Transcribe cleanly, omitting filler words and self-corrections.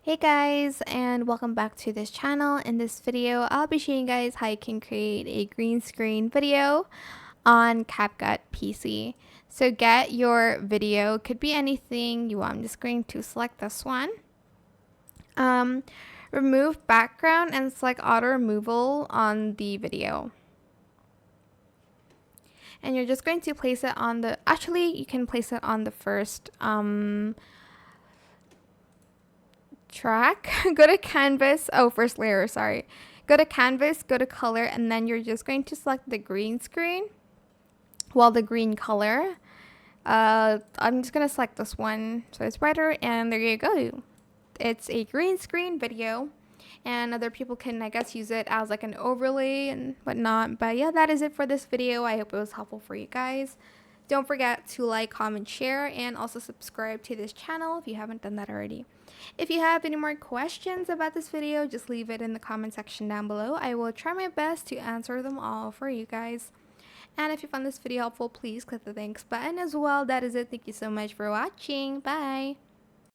Hey guys, and welcome back to this channel. In this video, I'll be showing you guys how you can create a green screen video on CapCut PC. So get your video, could be anything you want. I'm just going to select this one. Remove background and select auto removal on the video. And you're just going to place it on the, actually you can place it on the first track. Go to canvas, first layer, sorry. Go to canvas, go to color, and then you're just going to select the green screen. Well, the green color. I'm just gonna select this one so it's brighter, and there you go. It's a green screen video, and other people can, I guess, use it as like an overlay and whatnot. But yeah, that is it for this video. I hope it was helpful for you guys. Don't forget to like, comment, share, and also subscribe to this channel if you haven't done that already. If you have any more questions about this video, just leave it in the comment section down below. I will try my best to answer them all for you guys. And if you found this video helpful, please click the thanks button as well. That is it. Thank you so much for watching. Bye!